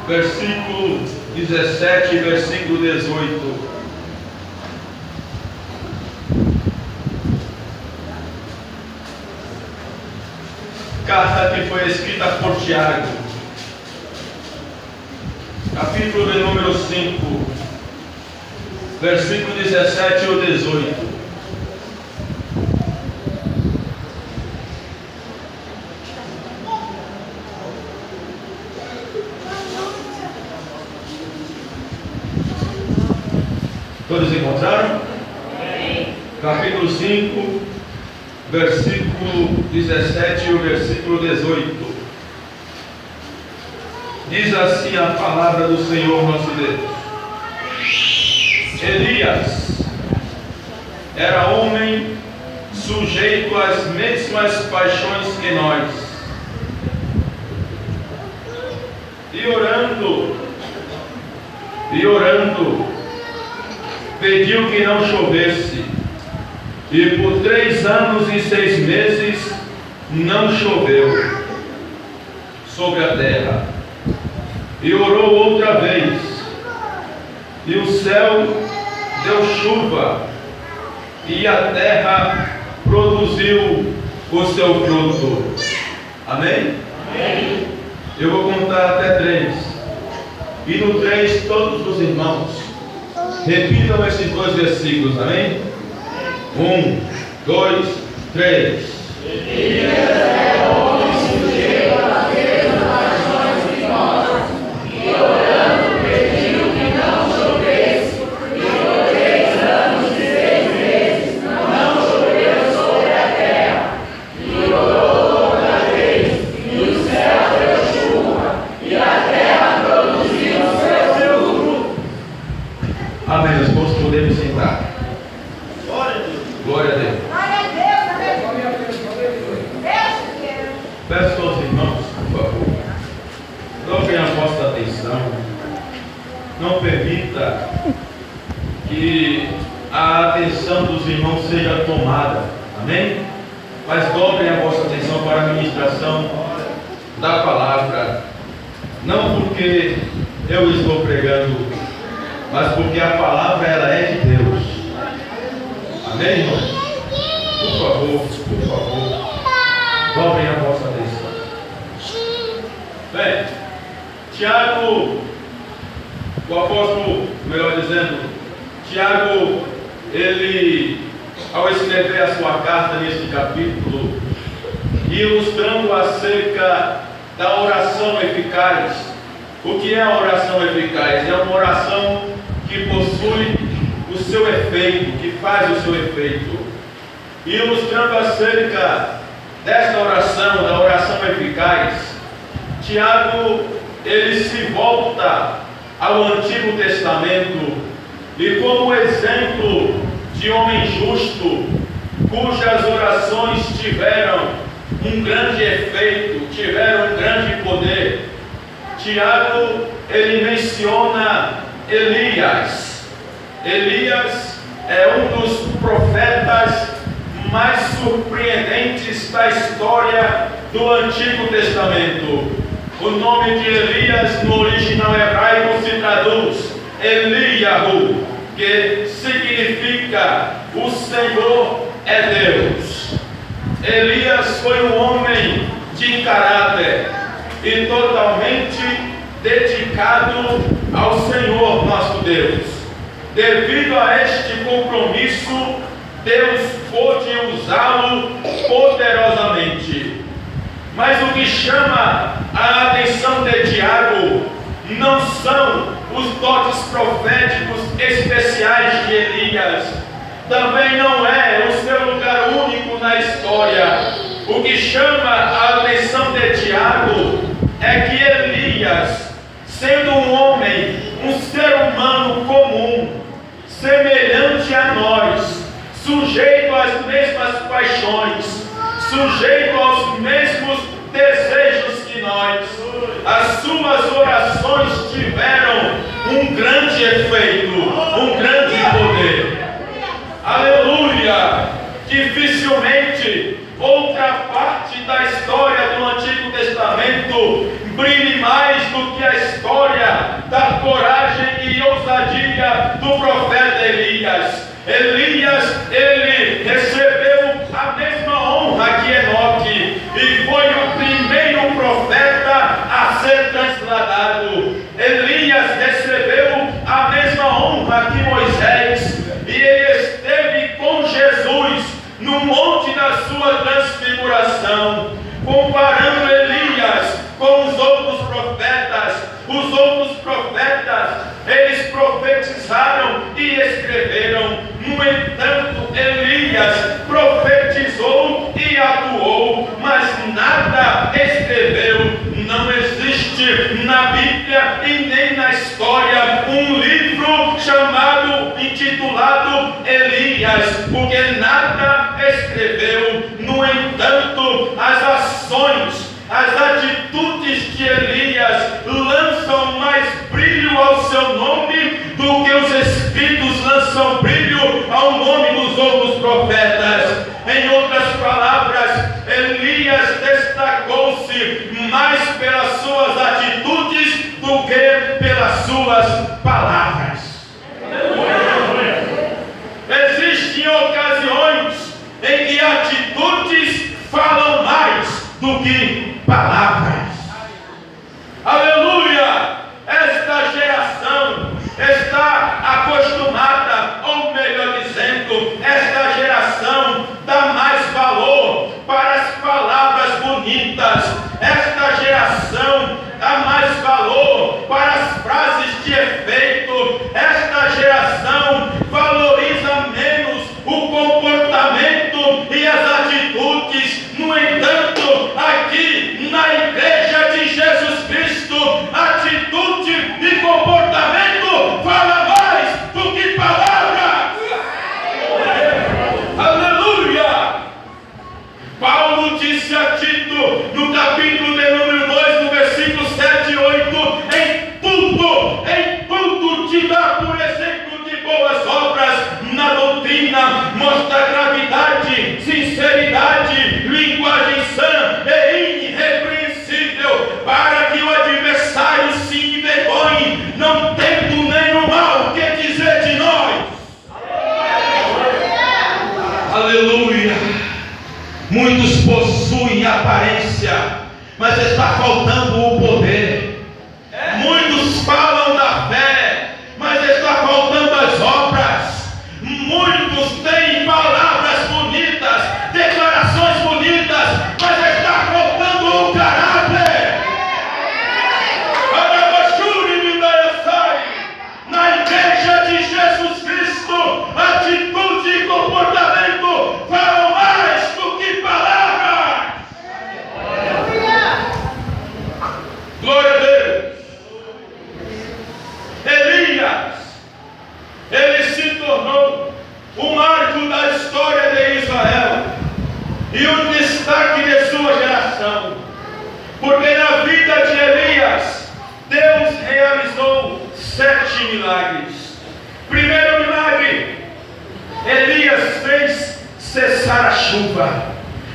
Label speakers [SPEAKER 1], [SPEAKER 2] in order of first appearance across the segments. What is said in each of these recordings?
[SPEAKER 1] versículo 17 e versículo 18. Carta que foi escrita por Tiago, capítulo de número 5, versículo 17 ou 18. Todos encontraram? Sim. Capítulo 5, versículo 17 e o versículo 18. Diz assim a palavra do Senhor nosso Deus. Elias era homem sujeito às mesmas paixões que nós, e orando, pediu que não chovesse, e por 3 anos e 6 meses não choveu sobre a terra. E orou outra vez, e o céu deu chuva, e a terra produziu o seu fruto. Amém? Amém. Eu vou contar até 3, e no 3 todos os irmãos repitam esses 2 versículos. Amém? 1, 2, 3. Elias é homem sujeito às mesmas paixões que nós, e orando pediu que não chovesse, e por 3 anos e 6 meses não choveu sobre a terra. E orou outra vez, e o céu deu chuva, e a terra produziu o seu fruto. Amém. Os irmãos podemos sentar. Glória a Deus. Peço aos irmãos, por favor, dobrem a vossa atenção. Não permita que a atenção dos irmãos seja tomada. Amém? Mas dobrem a vossa atenção para a ministração da palavra. Não porque eu estou pregando, mas porque a palavra ela é de Deus. Amém, irmãos? Por favor, dobrem a vossa atenção. Bem, Tiago, o apóstolo, melhor dizendo, Tiago, ele, ao escrever a sua carta neste capítulo, ilustrando acerca da oração eficaz. O que é a oração eficaz? É uma oração que possui o seu efeito, que faz o seu efeito. Ilustrando acerca desta oração, da oração eficaz, Tiago, ele se volta ao Antigo Testamento e como exemplo de homem justo, cujas orações tiveram um grande efeito, tiveram um grande poder, Tiago, ele menciona Elias. Elias é um dos profetas mais surpreendentes da história do Antigo Testamento. O nome de Elias no original hebraico se traduz Eliyahu, que significa o Senhor é Deus. Elias foi um homem de caráter e totalmente dedicado ao Senhor nosso Deus. Devido a este compromisso, Deus pôde usá-lo poderosamente. Mas o que chama a atenção de Tiago não são os dotes proféticos especiais de Elias. Também não é o seu lugar único na história. O que chama a atenção de Tiago é que Elias, sendo um homem, um ser humano comum, semelhante a nós, sujeito às mesmas paixões, sujeito aos mesmos desejos que nós, as suas orações tiveram um grande efeito, um grande poder. Aleluia! Dificilmente outra parte da história do Antigo Testamento Testamento brilhe mais do que a história da coragem e ousadia do profeta Elias. Elias, ele recebeu a mesma honra que Enoque e foi o primeiro profeta a ser transladado. Elias recebeu a mesma honra que Moisés e ele esteve com Jesus no monte da sua transfiguração. Comparando Elias com os outros profetas, eles profetizaram e escreveram. No entanto, Elias profetizou e atuou, mas nada escreveu. Não existe na Bíblia e nem na história um livro intitulado Elias, porque nada escreveu. No entanto, as ações, as atitudes de Elias lançam mais brilho ao seu nome do que os escritos lançam brilho ao nome dos outros profetas. Em outras palavras, Elias destacou-se mais pelas suas atitudes do que pelas suas palavras. Existem ocasiões em que atitudes falam mais do que palavras. Aleluia! Esta geração está acostumada, ou melhor dizendo, esta geração dá mais valor para as palavras bonitas. Esta geração dá mais valor para as frases de efeito. Esta geração valoriza menos o comportamento e as atitudes. No entanto, aqui na igreja de Jesus Cristo, atitude e comportamento fala mais do que palavras. Aleluia! Paulo disse a Tito, no capítulo de número 2, no versículo 7 e 8, em tudo te dá por exemplo de boas obras, na doutrina mostra gravidade, sinceridade, linguagem sã e irrepreensível, para que o adversário se envergonhe, não tendo nenhum mal que dizer de nós. Aleluia! Muitos possuem aparência, mas está faltando o poder. Muitos falam da fé, mas está faltando as obras. Muitos têm palavras bonitas, declarações bonitas, mas está faltando o caráter. Na igreja de Jesus Cristo, atitude e comportamento falam mais do que palavras. Glória a Deus. Elias, ele se tornou o marco da história de Israel e o destaque de sua geração, porque na vida de Elias Deus realizou 7 milagres. Primeiro milagre, Elias fez cessar a chuva.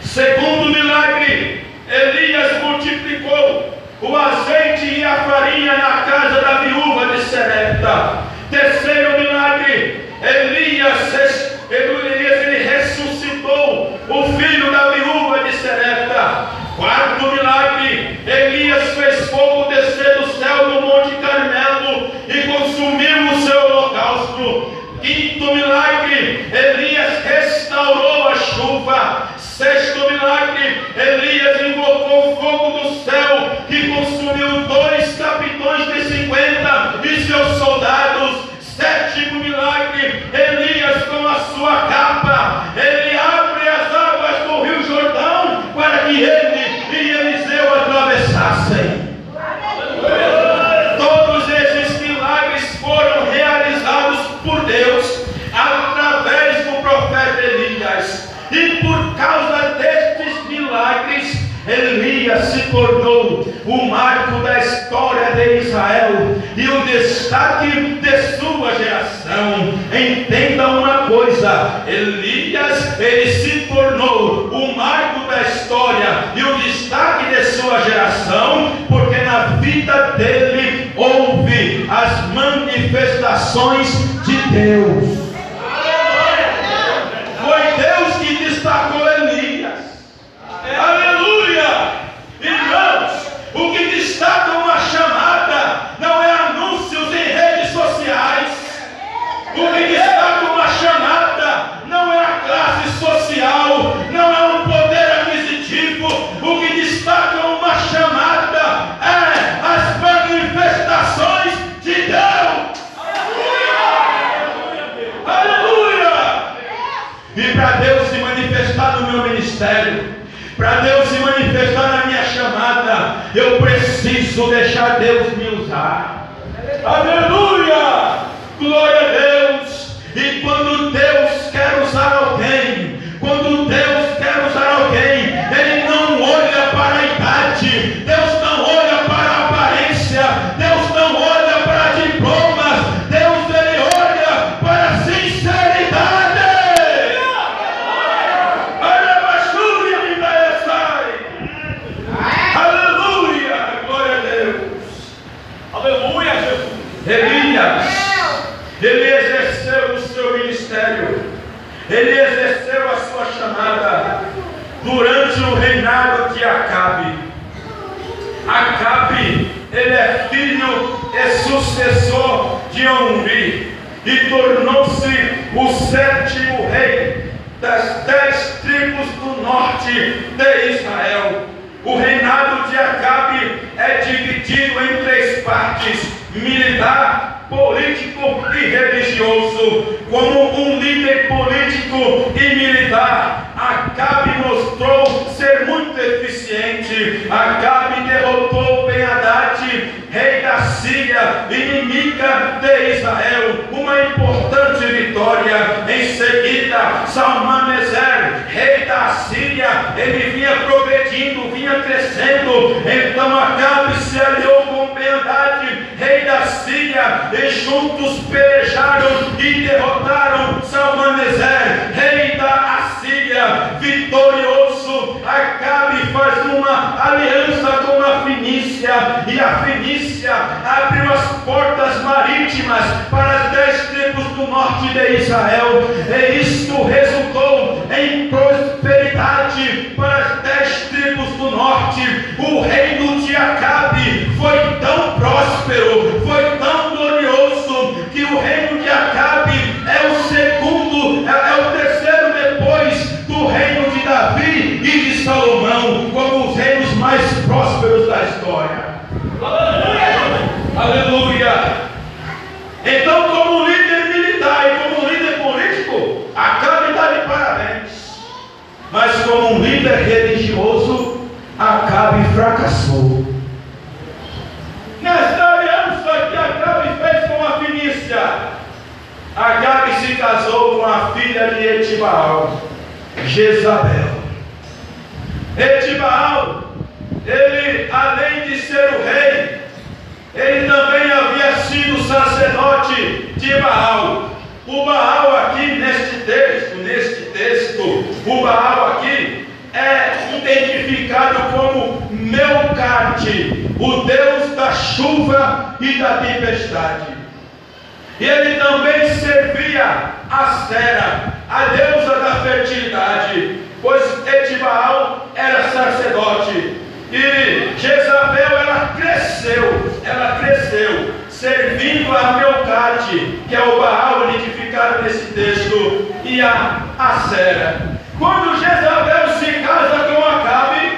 [SPEAKER 1] Segundo milagre, Elias multiplicou o azeite e a farinha na casa da viúva de Serepta. Terceiro milagre, Elias ele ressuscitou o filho da viúva de Serepta. Quarto milagre, Elias fez fogo descer do céu no Monte Carmelo e consumiu o seu holocausto. Quinto milagre, Elias restaurou a chuva. Sexto milagre, Elias invocou o fogo do céu que consumiu 2 capitões de 50 e seus soldados. Sétimo milagre, Elias com a sua capa, ele abre as águas do Rio Jordão para que ele e Eliseu atravessassem. Todos esses milagres foram realizados por Deus através do profeta Elias. E por causa destes milagres, Elias se tornou o marco da história de Israel e o destaque de sua geração. Entenda uma coisa: Elias, ele se tornou o marco da história e o destaque de sua sua geração, porque na vida dele houve as manifestações de Deus. Foi Deus que destacou Elias. Aleluia! Irmãos, o que destaca uma chamada não é anúncios em redes sociais. O que destaca uma chamada não é a classe social, não é um poder aquisitivo. O que destaca uma chamada é as manifestações de Deus. Aleluia! E para Deus se manifestar no meu ministério, para Deus se manifestar na minha chamada, eu preciso deixar Deus me usar. Aleluia! Glória a Deus! E quando Deus quer usar alguém, quando Deus quer usar alguém, Ele não olha para a idade, Deus não olha para a aparência, Deus não olha para diplomas, Deus Ele olha para a sinceridade. Aleluia! Glória a Deus! Aleluia, Jesus! Elias, ele exerceu o seu ministério, ele exerceu a sua chamada durante o reinado de Acabe. Acabe, ele é filho e sucessor de Omri e tornou-se o 7º rei das 10 tribos do norte de Israel. O reinado de Acabe é dividido em 3 partes: militar, político e religioso. Como um líder político e militar, Acabe mostrou ser muito eficiente. Acabe derrotou Ben-Hadad, rei da Síria, inimiga de Israel, uma importante vitória. Em seguida, Salmaneser, rei da Síria, ele vinha progredindo, vinha crescendo. Então Acabe se aliou com Ben-Hadad, rei da Síria, e juntos pelejaram e derrotaram Salmaneser, rei da Assíria. Vitorioso, Acabe faz uma aliança com a Fenícia, e a Fenícia abriu as portas marítimas para as 10 tribos do norte de Israel, e isto resultou em prosperidade para as 10 tribos do norte. O reino de Acabe foi tão próspero, foi tão glorioso, que o reino de Acabe é o segundo, é o terceiro depois do reino de Davi e de Salomão, como os reinos mais prósperos da história. Aleluia! Então, como líder militar e como líder político, Acabe está de parabéns. Mas como um líder religioso, Acabe fracassou. Nesta aliança que Acabe fez com a Fenícia, Acabe se casou com a filha de Etibaal, Jezabel. Etibaal, ele, além de ser o rei, ele também havia sido sacerdote de Baal. O Baal aqui neste texto, o Baal aqui é identificado como Melcarte, o deus da chuva e da tempestade. E ele também servia a Sera, a deusa da fertilidade, pois Etibaal era sacerdote. E Jezabel, ela cresceu, servindo a Melcarte, que é o Baal identificado nesse texto, e a Sera. Quando Jezabel se casa com Acabe,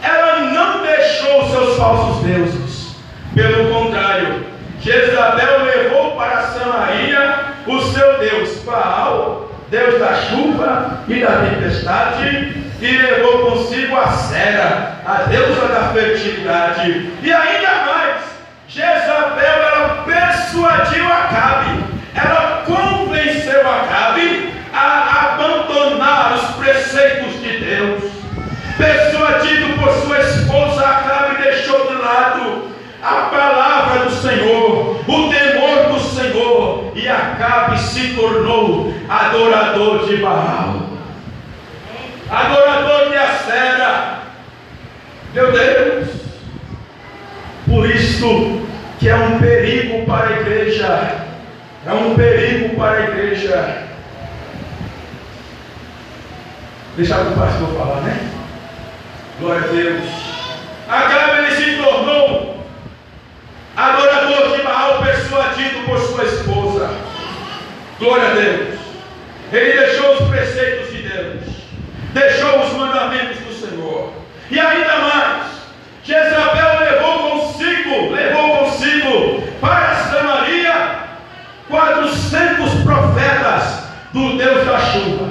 [SPEAKER 1] ela não deixou seus falsos deuses. Pelo contrário, Jezabel levou para Samaria o seu deus Baal, deus da chuva e da tempestade, e levou consigo a Sera, a deusa da fertilidade. E ainda mais, Jezabel, ela persuadiu Acabe, ela convenceu Acabe a abandonar os preceitos de Deus. Persuadido por sua esposa, Acabe deixou de lado a palavra do Senhor, o temor do Senhor, e Acabe se tornou adorador de Baal, adorador de Asera. Por isso que é um perigo para a igreja. É um perigo para a igreja. Deixa o pastor falar, né? Glória a Deus. Acabe ele se tornou adorador de Baal, persuadido por sua esposa. Glória a Deus. Ele deixou os preceitos de Deus, deixou os mandamentos do Senhor. E ainda mais, Jezabel levou consigo para Samaria 400 profetas do Deus da chuva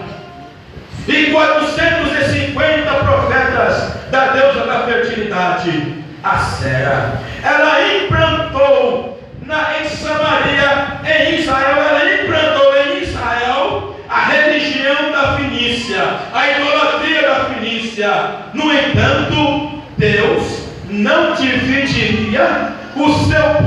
[SPEAKER 1] e 450 profetas da deusa da fertilidade, Acera. Ela implantou em Samaria, em Israel, a religião da Fenícia, a idolatria da Fenícia. No entanto, Deus não dividiria o seu